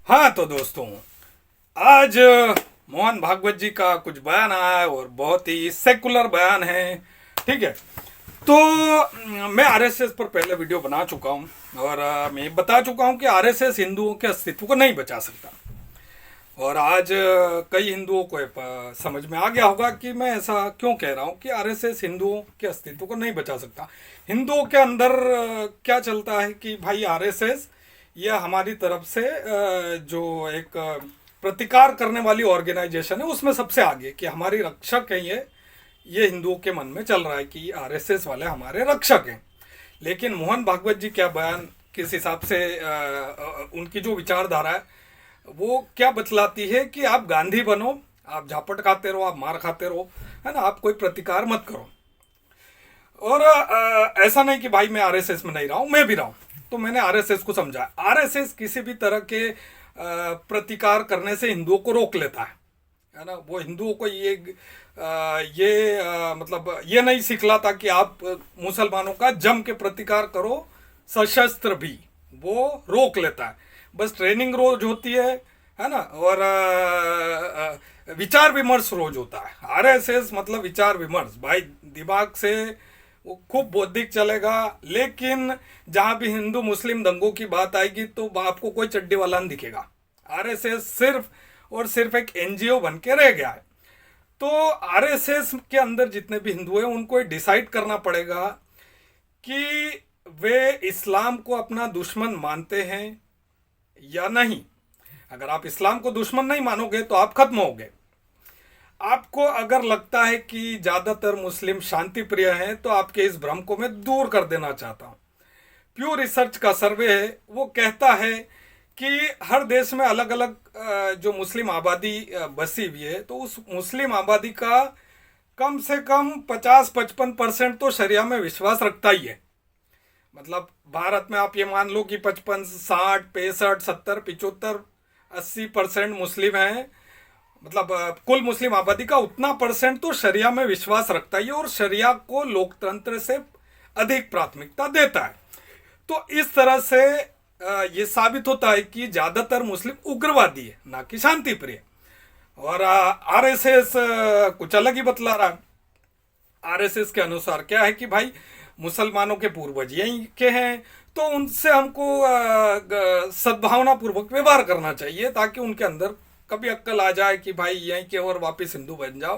हाँ तो दोस्तों, आज मोहन भागवत जी का कुछ बयान आया है और बहुत ही सेकुलर बयान है। ठीक है। तो मैं आरएसएस पर पहले वीडियो बना चुका हूँ और मैं बता चुका हूँ कि आरएसएस हिंदुओं के अस्तित्व को नहीं बचा सकता। और आज कई हिंदुओं को समझ में आ गया होगा कि मैं ऐसा क्यों कह रहा हूँ कि आरएसएस हिंदुओं के अस्तित्व को नहीं बचा सकता। हिंदुओं के अंदर क्या चलता है कि भाई आरएसएस यह हमारी तरफ से जो एक प्रतिकार करने वाली ऑर्गेनाइजेशन है उसमें सबसे आगे, कि हमारी रक्षक है ये हिंदुओं के मन में चल रहा है कि आरएसएस वाले हमारे रक्षक हैं। लेकिन मोहन भागवत जी क्या बयान, किस हिसाब से उनकी जो विचारधारा है वो क्या बतलाती है कि आप गांधी बनो, आप झापट खाते रहो, आप मार खाते रहो, है ना, आप कोई प्रतिकार मत करो। और ऐसा नहीं कि भाई मैं आरएसएस में नहीं रहा हूं, मैं भी रहा हूं। तो मैंने आरएसएस को समझा, आरएसएस किसी भी तरह के प्रतिकार करने से हिंदुओं को रोक लेता है ना। वो हिंदुओं को मतलब ये नहीं सिखलाता कि आप मुसलमानों का जम के प्रतिकार करो, सशस्त्र भी। वो रोक लेता है, बस ट्रेनिंग रोज होती है ना। और विचार विमर्श रोज होता है। आरएसएस मतलब विचार विमर्श, भाई दिमाग से वो खूब बौद्धिक चलेगा, लेकिन जहां भी हिंदू मुस्लिम दंगों की बात आएगी तो आपको कोई चड्डी वाला नहीं दिखेगा। आरएसएस सिर्फ और सिर्फ एक एनजीओ बन के रह गया है। तो आरएसएस के अंदर जितने भी हिंदू हैं उनको डिसाइड करना पड़ेगा कि वे इस्लाम को अपना दुश्मन मानते हैं या नहीं। अगर आप इस्लाम को दुश्मन नहीं मानोगे तो आप खत्म होगे। आपको अगर लगता है कि ज्यादातर मुस्लिम शांति प्रिय हैं तो आपके इस भ्रम को मैं दूर कर देना चाहता हूं। प्यू रिसर्च का सर्वे है, वो कहता है कि हर देश में अलग अलग जो मुस्लिम आबादी बसी हुई है, तो उस मुस्लिम आबादी का कम से कम 50-55% तो शरिया में विश्वास रखता ही है। मतलब भारत में आप ये मान लो कि 55, 60, 65, 70, 75, 80% मुस्लिम हैं। मतलब कुल मुस्लिम आबादी का उतना परसेंट तो शरिया में विश्वास रखता है और शरिया को लोकतंत्र से अधिक प्राथमिकता देता है। तो इस तरह से ये साबित होता है कि ज्यादातर मुस्लिम उग्रवादी है, ना कि शांति प्रिय। और आरएसएस कुछ अलग ही बतला रहा है। आरएसएस के अनुसार क्या है कि भाई मुसलमानों के पूर्वज यहीं के हैं, तो उनसे हमको सद्भावना पूर्वक व्यवहार करना चाहिए ताकि उनके अंदर कभी अक्ल आ जाए कि भाई यहीं के और वापस हिंदू बन जाओ।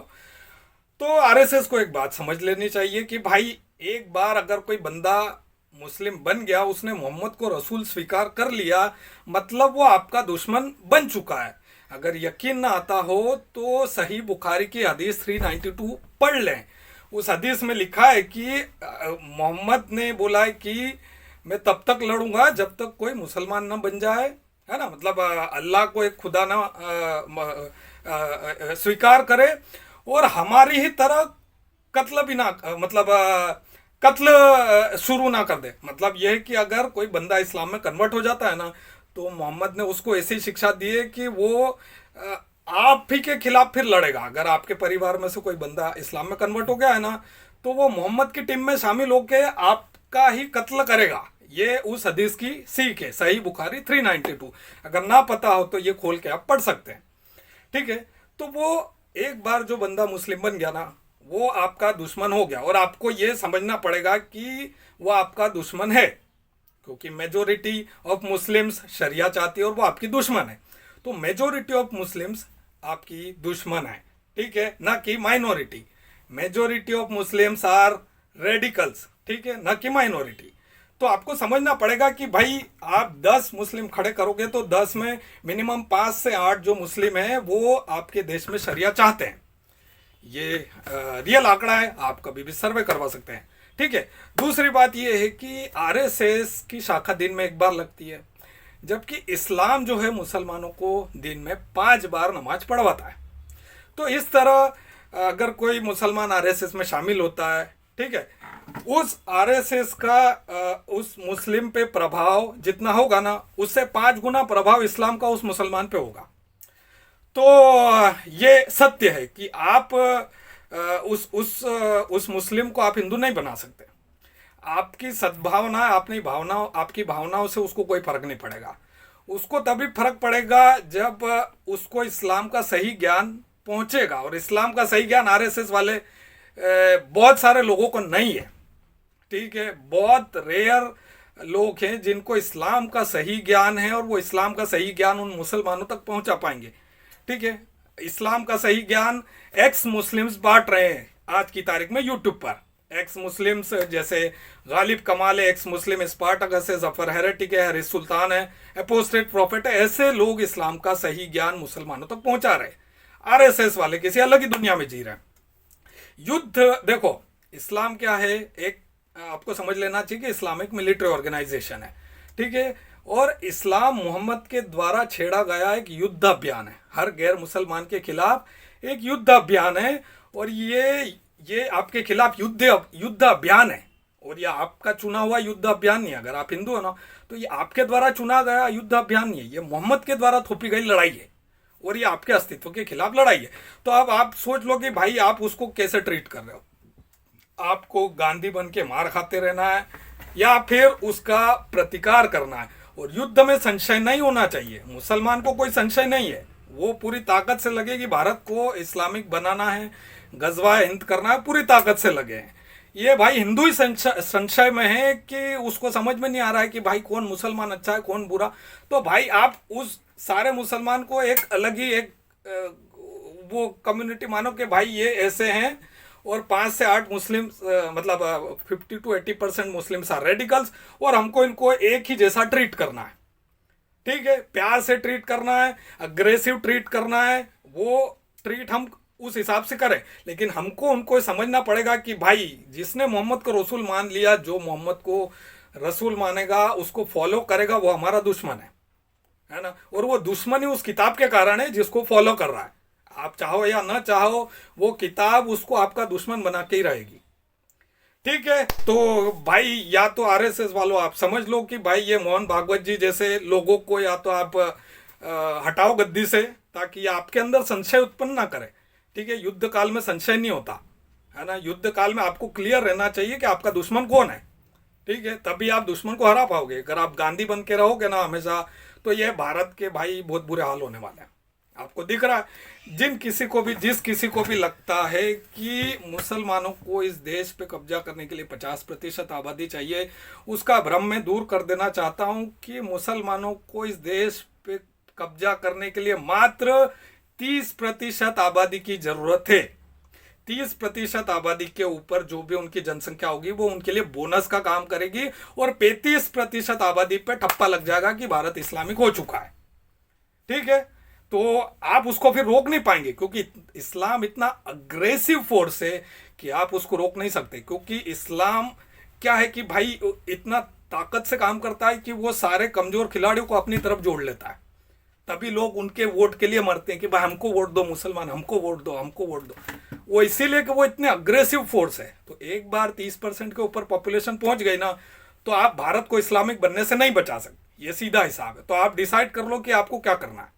तो आरएसएस को एक बात समझ लेनी चाहिए कि भाई एक बार अगर कोई बंदा मुस्लिम बन गया, उसने मोहम्मद को रसूल स्वीकार कर लिया, मतलब वो आपका दुश्मन बन चुका है। अगर यकीन ना आता हो तो सही बुखारी की हदीस 392 पढ़ लें। उस हदीस में लिखा है कि मोहम्मद ने बोला है कि मैं तब तक लड़ूंगा जब तक कोई मुसलमान ना बन जाए, है ना। मतलब अल्लाह को एक खुदा ना स्वीकार करे और हमारी ही तरह कत्ल भी ना, मतलब कत्ल शुरू ना कर दे। मतलब यह है कि अगर कोई बंदा इस्लाम में कन्वर्ट हो जाता है ना, तो मोहम्मद ने उसको ऐसी शिक्षा दी है कि वो आप ही के खिलाफ फिर लड़ेगा। अगर आपके परिवार में से कोई बंदा इस्लाम में कन्वर्ट हो गया है ना, तो वो मोहम्मद की टीम में शामिल होकर आपका ही कत्ल करेगा। ये उस हदीस की सीख है, सही बुखारी 392। अगर ना पता हो तो ये खोल के आप पढ़ सकते हैं। ठीक है। तो वो एक बार जो बंदा मुस्लिम बन गया ना, वो आपका दुश्मन हो गया और आपको ये समझना पड़ेगा कि वो आपका दुश्मन है, क्योंकि मेजोरिटी ऑफ मुस्लिम्स शरिया चाहती है और वो आपकी दुश्मन है। तो मेजोरिटी ऑफ मुस्लिम्स आपकी दुश्मन है, ठीक है, ना कि minority. Majority of Muslims are radicals, ठीक है, ना कि माइनॉरिटी। तो आपको समझना पड़ेगा कि भाई आप 10 मुस्लिम खड़े करोगे तो 10 में मिनिमम 5 से 8 जो मुस्लिम हैं वो आपके देश में शरिया चाहते हैं। ये रियल आंकड़ा है, आप कभी भी सर्वे करवा सकते हैं। ठीक है। दूसरी बात ये है कि आरएसएस की शाखा दिन में एक बार लगती है, जबकि इस्लाम जो है मुसलमानों को दिन में 5 बार नमाज पढ़वाता है। तो इस तरह अगर कोई मुसलमान आरएसएस में शामिल होता है, ठीक है, उस आरएसएस का उस मुस्लिम पे प्रभाव जितना होगा ना, उससे 5 गुना प्रभाव इस्लाम का उस मुसलमान पे होगा। तो ये सत्य है कि आप उस मुस्लिम को आप हिंदू नहीं बना सकते। आपकी सद्भावना, अपनी भावनाओं, आपकी भावनाओं से उसको कोई फर्क नहीं पड़ेगा। उसको तभी फर्क पड़ेगा जब उसको इस्लाम का सही ज्ञान पहुंचेगा। और इस्लाम का सही ज्ञान आरएसएस वाले बहुत सारे लोगों को नहीं है, ठीक है। बहुत रेयर लोग हैं जिनको इस्लाम का सही ज्ञान है और वो इस्लाम का सही ज्ञान उन मुसलमानों तक पहुंचा पाएंगे, ठीक है। इस्लाम का सही ज्ञान एक्स मुस्लिम्स बांट रहे हैं आज की तारीख में यूट्यूब पर। एक्स मुस्लिम्स जैसे गालिब कमाल है, एक्स मुस्लिम स्पार्टकस है, जफर हेरेटिक है, हरीश सुल्तान है, एपोस्टेट प्रॉफिट है, ऐसे लोग इस्लाम का सही ज्ञान मुसलमानों तक पहुंचा रहे हैं। आरएसएस वाले किसी अलग ही दुनिया में जी रहे हैं। युद्ध देखो, इस्लाम क्या है, एक आपको समझ लेना चाहिए कि इस्लामिक मिलिट्री ऑर्गेनाइजेशन है, ठीक है। और इस्लाम मोहम्मद के द्वारा छेड़ा गया एक युद्ध अभियान है, हर गैर मुसलमान के खिलाफ एक युद्ध अभियान है। और ये आपके खिलाफ युद्ध अभियान है, और ये आपका चुना हुआ युद्ध अभियान नहीं है। अगर आप हिंदू हो ना, तो ये आपके द्वारा चुना गया युद्ध अभियान नहीं है, ये मोहम्मद के द्वारा थोपी गई लड़ाई है, और ये आपके अस्तित्व के खिलाफ लड़ाई है। तो अब आप सोच लो कि भाई आप उसको कैसे ट्रीट कर रहे हो। आपको गांधी बन के मार खाते रहना है या फिर उसका प्रतिकार करना है। और युद्ध में संशय नहीं होना चाहिए, मुसलमान को कोई संशय नहीं है, वो पूरी ताकत से लगे कि भारत को इस्लामिक बनाना है, गजवा हिंद करना है, पूरी ताकत से लगे हैं। ये भाई हिंदू ही संशय में है कि उसको समझ में नहीं आ रहा है कि भाई कौन मुसलमान अच्छा है कौन बुरा। तो भाई आप उस सारे मुसलमान को एक अलग ही एक वो कम्युनिटी मानो कि भाई ये ऐसे हैं, और 5 से 8 मुस्लिम मतलब 50 to 80% मुस्लिम्स आर रेडिकल्स, और हमको इनको एक ही जैसा ट्रीट करना है, ठीक है। प्यार से ट्रीट करना है, अग्रेसिव ट्रीट करना है, वो ट्रीट हम उस हिसाब से करें। लेकिन हमको उनको समझना पड़ेगा कि भाई जिसने मोहम्मद को रसूल मान लिया, जो मोहम्मद को रसूल मानेगा, उसको फॉलो करेगा, वो हमारा दुश्मन है ना। और वो दुश्मनी उस किताब के कारण है जिसको फॉलो कर रहा है। आप चाहो या ना चाहो, वो किताब उसको आपका दुश्मन बना के ही रहेगी, ठीक है। तो भाई या तो आरएसएस वालों आप समझ लो कि भाई ये मोहन भागवत जी जैसे लोगों को या तो आप हटाओ गद्दी से, ताकि आपके अंदर संशय उत्पन्न ना करे, ठीक है। युद्ध काल में संशय नहीं होता है ना। युद्ध काल में आपको क्लियर रहना चाहिए कि आपका दुश्मन कौन है, ठीक है। तभी आप दुश्मन को हरा पाओगे। अगर आप गांधी बन के रहोगे ना हमेशा, तो ये भारत के भाई बहुत बुरे हाल होने वाले हैं। आपको दिख रहा है, जिस किसी को भी लगता है कि मुसलमानों को इस देश पे कब्जा करने के लिए 50% आबादी चाहिए, उसका भ्रम मैं दूर कर देना चाहता हूं कि मुसलमानों को इस देश पे कब्जा करने के लिए मात्र 30% आबादी की जरूरत है। 30% आबादी के ऊपर जो भी उनकी जनसंख्या होगी वो उनके लिए बोनस का काम करेगी, और 35% आबादी पे ठप्पा लग जाएगा कि भारत इस्लामिक हो चुका है, ठीक है। तो आप उसको फिर रोक नहीं पाएंगे, क्योंकि इस्लाम इतना अग्रेसिव फोर्स है कि आप उसको रोक नहीं सकते। क्योंकि इस्लाम क्या है कि भाई इतना ताकत से काम करता है कि वो सारे कमजोर खिलाड़ियों को अपनी तरफ जोड़ लेता है। तभी लोग उनके वोट के लिए मरते हैं कि भाई हमको वोट दो, मुसलमान हमको वोट दो, हमको वोट दो। वो इसीलिए कि वो इतने अग्रेसिव फोर्स है। तो एक बार 30% के ऊपर पॉपुलेशन पहुंच गई ना, तो आप भारत को इस्लामिक बनने से नहीं बचा सकते। ये सीधा हिसाब है। तो आप डिसाइड कर लो कि आपको क्या करना है,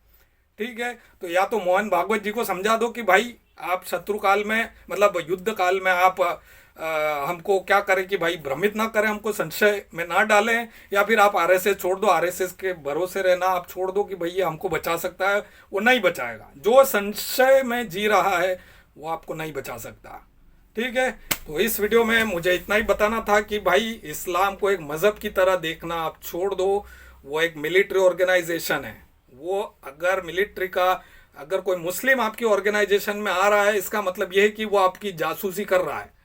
ठीक है। तो या तो मोहन भागवत जी को समझा दो कि भाई आप शत्रु काल में मतलब युद्ध काल में आप हमको क्या करें कि भाई भ्रमित ना करें, हमको संशय में ना डालें, या फिर आप आरएसएस छोड़ दो, आरएसएस के भरोसे रहना आप छोड़ दो कि भैया हमको बचा सकता है। वो नहीं बचाएगा। जो संशय में जी रहा है वो आपको नहीं बचा सकता, ठीक है। तो इस वीडियो में मुझे इतना ही बताना था कि भाई इस्लाम को एक मजहब की तरह देखना आप छोड़ दो। वो एक मिलिट्री ऑर्गेनाइजेशन है। वो अगर मिलिट्री का अगर कोई मुस्लिम आपकी ऑर्गेनाइजेशन में आ रहा है, इसका मतलब यह है कि वो आपकी जासूसी कर रहा है।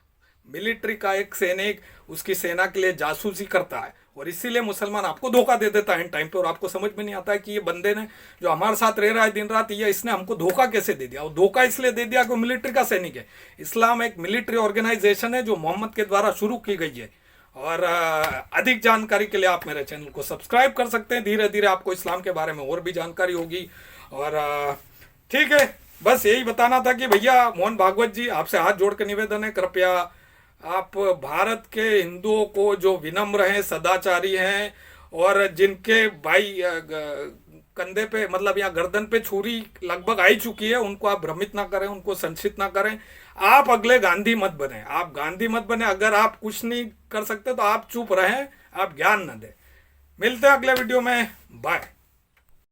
मिलिट्री का एक सैनिक उसकी सेना के लिए जासूसी करता है, और इसीलिए मुसलमान आपको धोखा दे देता है इन टाइम पे। और आपको समझ में नहीं आता है कि ये बंदे ने जो हमारे साथ रह रहा है दिन रात, ये इसने हमको धोखा कैसे दे दिया। और धोखा इसलिए दे दिया कि मिलिट्री का सैनिक है। इस्लाम एक मिलिट्री ऑर्गेनाइजेशन है जो मोहम्मद के द्वारा शुरू की गई है। और अधिक जानकारी के लिए आप मेरे चैनल को सब्सक्राइब कर सकते हैं। धीरे धीरे आपको इस्लाम के बारे में और भी जानकारी होगी। और ठीक है, बस यही बताना था कि भैया मोहन भागवत जी आपसे हाथ जोड़ के निवेदन है, कृपया आप भारत के हिंदुओं को जो विनम्र हैं, सदाचारी हैं, और जिनके भाई कंधे पे मतलब या गर्दन पे छुरी लगभग आई चुकी है, उनको आप भ्रमित ना करें, उनको संचित ना करें। आप अगले गांधी मत बने, आप गांधी मत बने। अगर आप कुछ नहीं कर सकते तो आप चुप रहें, आप ज्ञान न दें। मिलते हैं अगले वीडियो में, बाय।